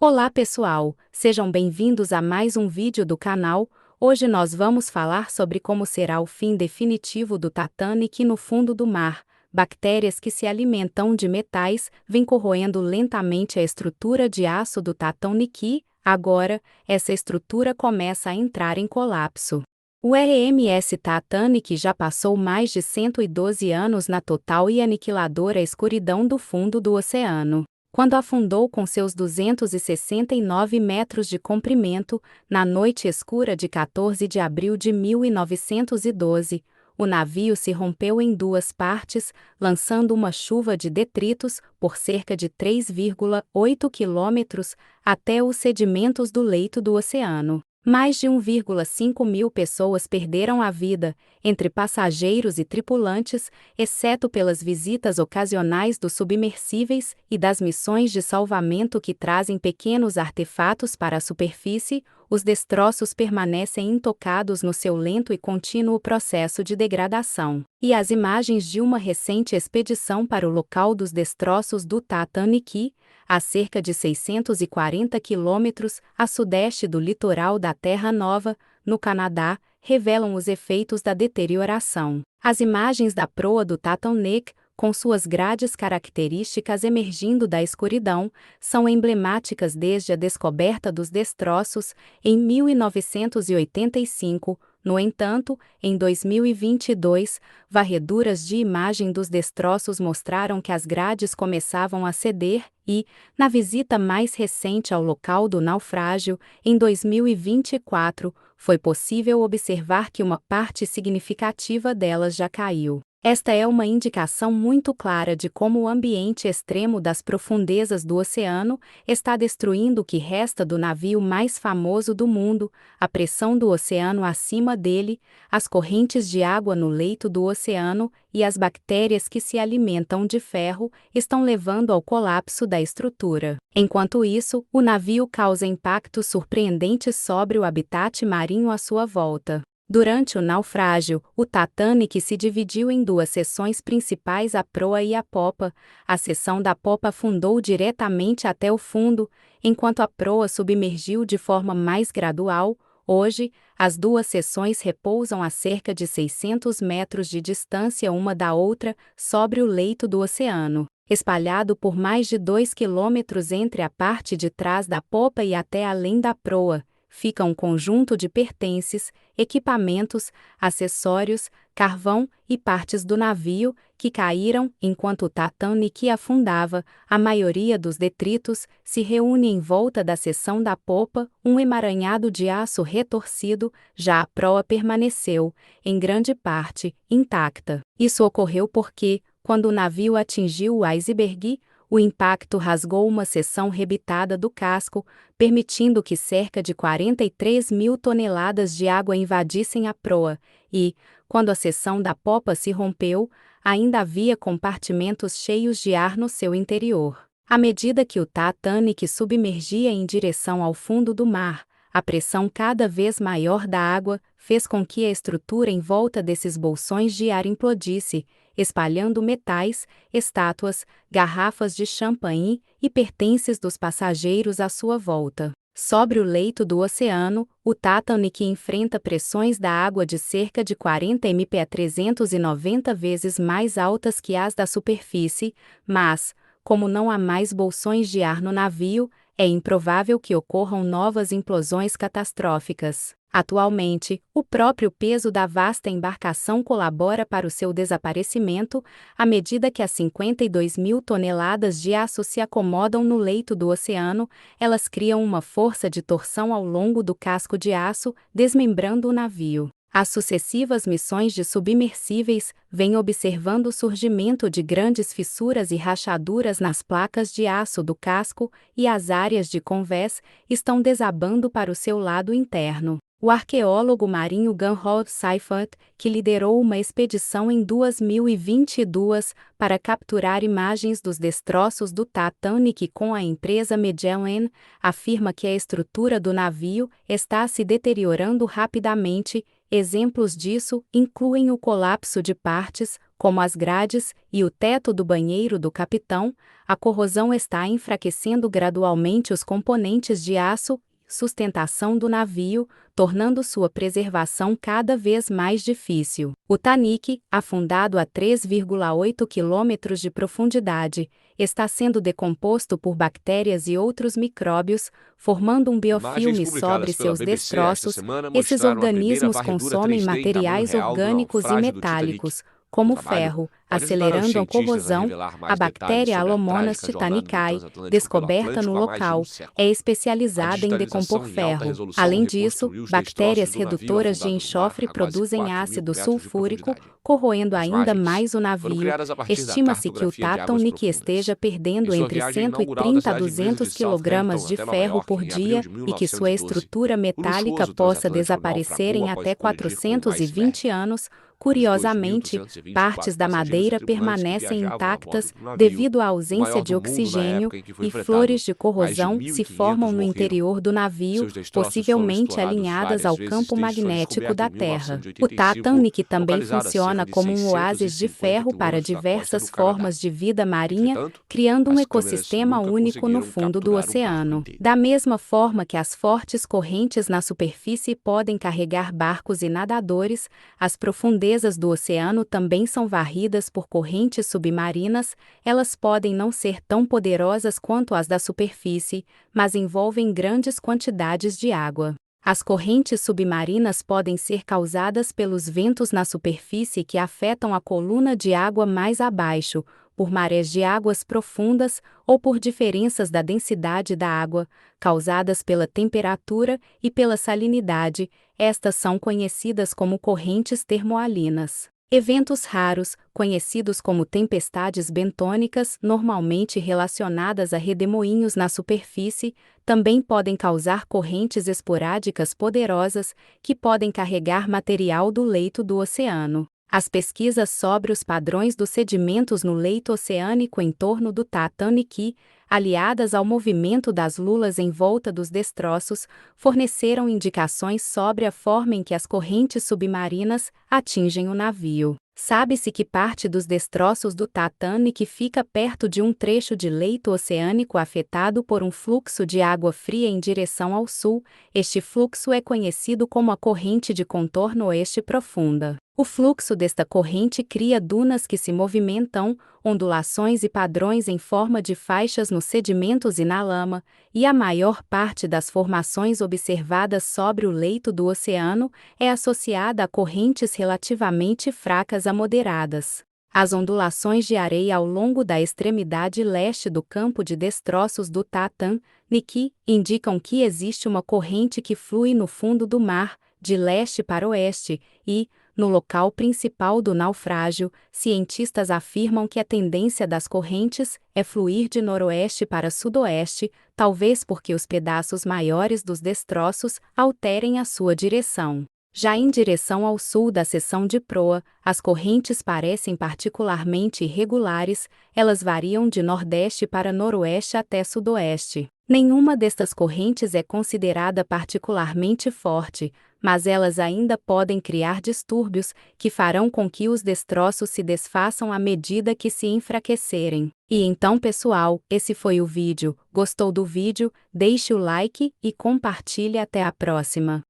Olá pessoal, sejam bem-vindos a mais um vídeo do canal. Hoje nós vamos falar sobre como será o fim definitivo do Titanic no fundo do mar. Bactérias que se alimentam de metais vêm corroendo lentamente a estrutura de aço do Titanic. Agora, essa estrutura começa a entrar em colapso. O RMS Titanic já passou mais de 112 anos na total e aniquiladora escuridão do fundo do oceano. Quando afundou com seus 269 metros de comprimento, na noite escura de 14 de abril de 1912, o navio se rompeu em duas partes, lançando uma chuva de detritos por cerca de 3,8 quilômetros até os sedimentos do leito do oceano. Mais de 1,5 mil pessoas perderam a vida, entre passageiros e tripulantes, exceto pelas visitas ocasionais dos submersíveis e das missões de salvamento que trazem pequenos artefatos para a superfície. Os destroços permanecem intocados no seu lento e contínuo processo de degradação. E as imagens de uma recente expedição para o local dos destroços do Titanic, a cerca de 640 quilômetros a sudeste do litoral da Terra Nova, no Canadá, revelam os efeitos da deterioração. As imagens da proa do Titanic, com suas grades características emergindo da escuridão, são emblemáticas desde a descoberta dos destroços em 1985. No entanto, em 2022, varreduras de imagem dos destroços mostraram que as grades começavam a ceder e, na visita mais recente ao local do naufrágio, em 2024, foi possível observar que uma parte significativa delas já caiu. Esta é uma indicação muito clara de como o ambiente extremo das profundezas do oceano está destruindo o que resta do navio mais famoso do mundo, a pressão do oceano acima dele, as correntes de água no leito do oceano e as bactérias que se alimentam de ferro estão levando ao colapso da estrutura. Enquanto isso, o navio causa impactos surpreendentes sobre o habitat marinho à sua volta. Durante o naufrágio, o Titanic se dividiu em duas seções principais, a proa e a popa. A seção da popa afundou diretamente até o fundo, enquanto a proa submergiu de forma mais gradual. Hoje, as duas seções repousam a cerca de 600 metros de distância uma da outra, sobre o leito do oceano. Espalhado por mais de 2 quilômetros entre a parte de trás da popa e até além da proa, fica um conjunto de pertences, equipamentos, acessórios, carvão e partes do navio que caíram enquanto o Titanic afundava. A maioria dos detritos se reúne em volta da seção da popa, um emaranhado de aço retorcido. Já a proa permaneceu, em grande parte, intacta. Isso ocorreu porque, quando o navio atingiu o iceberg, o impacto rasgou uma seção rebitada do casco, permitindo que cerca de 43 mil toneladas de água invadissem a proa, e, quando a seção da popa se rompeu, ainda havia compartimentos cheios de ar no seu interior. À medida que o Titanic submergia em direção ao fundo do mar, a pressão cada vez maior da água fez com que a estrutura em volta desses bolsões de ar implodisse, espalhando metais, estátuas, garrafas de champanhe e pertences dos passageiros à sua volta. Sobre o leito do oceano, o Titanic enfrenta pressões da água de cerca de 40 mph, 390 vezes mais altas que as da superfície, mas, como não há mais bolsões de ar no navio, é improvável que ocorram novas implosões catastróficas. Atualmente, o próprio peso da vasta embarcação colabora para o seu desaparecimento, à medida que as 52 mil toneladas de aço se acomodam no leito do oceano. Elas criam uma força de torção ao longo do casco de aço, desmembrando o navio. As sucessivas missões de submersíveis vêm observando o surgimento de grandes fissuras e rachaduras nas placas de aço do casco, e as áreas de convés estão desabando para o seu lado interno. O arqueólogo marinho Gunnar Seifert, que liderou uma expedição em 2022 para capturar imagens dos destroços do Titanic com a empresa Magellan, afirma que a estrutura do navio está se deteriorando rapidamente, Exemplos disso incluem o colapso de partes, como as grades e o teto do banheiro do capitão. A corrosão está enfraquecendo gradualmente os componentes de aço e sustentação do navio, tornando sua preservação cada vez mais difícil. O Titanic, afundado a 3,8 quilômetros de profundidade, está sendo decomposto por bactérias e outros micróbios, formando um biofilme Imagens sobre publicadas pela seus BBC esta destroços. semana Esses mostraram a primeira organismos varredura consomem 3D em tamanho materiais real do orgânicos e naufrágio do Titanic. metálicos, O como trabalho ferro, pode ajudar os acelerando a cientistas a corrosão. revelar A mais detalhes bactéria sobre a Alomonas trágica jornada do titanicae, transatlântico pelo descoberta no Atlântico há mais de um local, século. é A especializada em decompor digitalização em alta ferro. resolução Além disso, reconstruiu os destroços bactérias do navio redutoras de afundado no mar enxofre a quase produzem 4.000 ácido metros de sulfúrico, profundidade. corroendo As ainda imagens mais o foram navio. criadas a partir da Estima-se que o cartografia de águas Titanic esteja profundas. Em perdendo sua entre viagem inaugural da 130 a cidade inglesa de 200 Southampton quilogramas de até Nova ferro York por em abril dia de e que sua 1912, estrutura o metálica luxuoso possa transatlântico desaparecer naufragou em após até colidir com um 420 iceberg. anos. Dos Curiosamente, 2.224 partes da passageiros e madeira tripulantes que permanecem viajavam a bordo intactas do navio, devido à o ausência maior de do mundo na oxigênio, época em que foi e fretado, flores de mais de corrosão se 1.500 formam no morreram. interior do navio, Seus destroços foram possivelmente explorados alinhadas várias ao vezes campo desde sua magnético descoberta da em Terra. O 1985, Titanic também localizado a cerca funciona de como um oásis de 650 ferro para quilômetros da costa diversas do Canadá. formas de vida marinha, Entretanto, criando um as câmeras ecossistema nunca único no conseguiram fundo do capturar o barco oceano. inteiro. Da mesma forma que as fortes correntes na superfície podem carregar barcos e nadadores, as profundezas do oceano também são varridas por correntes submarinas. Elas podem não ser tão poderosas quanto as da superfície, mas envolvem grandes quantidades de água. As correntes submarinas podem ser causadas pelos ventos na superfície que afetam a coluna de água mais abaixo, por marés de águas profundas ou por diferenças da densidade da água, causadas pela temperatura e pela salinidade. Estas são conhecidas como correntes termoalinas. Eventos raros, conhecidos como tempestades bentônicas, normalmente relacionadas a redemoinhos na superfície, também podem causar correntes esporádicas poderosas que podem carregar material do leito do oceano. As pesquisas sobre os padrões dos sedimentos no leito oceânico em torno do Titanic, aliadas ao movimento das lulas em volta dos destroços, forneceram indicações sobre a forma em que as correntes submarinas atingem o navio. Sabe-se que parte dos destroços do Titanic fica perto de um trecho de leito oceânico afetado por um fluxo de água fria em direção ao sul. Este fluxo é conhecido como a corrente de contorno oeste profunda. O fluxo desta corrente cria dunas que se movimentam, ondulações e padrões em forma de faixas nos sedimentos e na lama, e a maior parte das formações observadas sobre o leito do oceano é associada a correntes relativamente fracas a moderadas. As ondulações de areia ao longo da extremidade leste do campo de destroços do Titanic indicam que existe uma corrente que flui no fundo do mar, de leste para oeste, e, no local principal do naufrágio, cientistas afirmam que a tendência das correntes é fluir de noroeste para sudoeste, talvez porque os pedaços maiores dos destroços alterem a sua direção. Já em direção ao sul da seção de proa, as correntes parecem particularmente irregulares. Elas variam de nordeste para noroeste até sudoeste. Nenhuma destas correntes é considerada particularmente forte, mas elas ainda podem criar distúrbios que farão com que os destroços se desfaçam à medida que se enfraquecerem. E então, pessoal, esse foi o vídeo. Gostou do vídeo? Deixe o like e compartilhe. Até a próxima.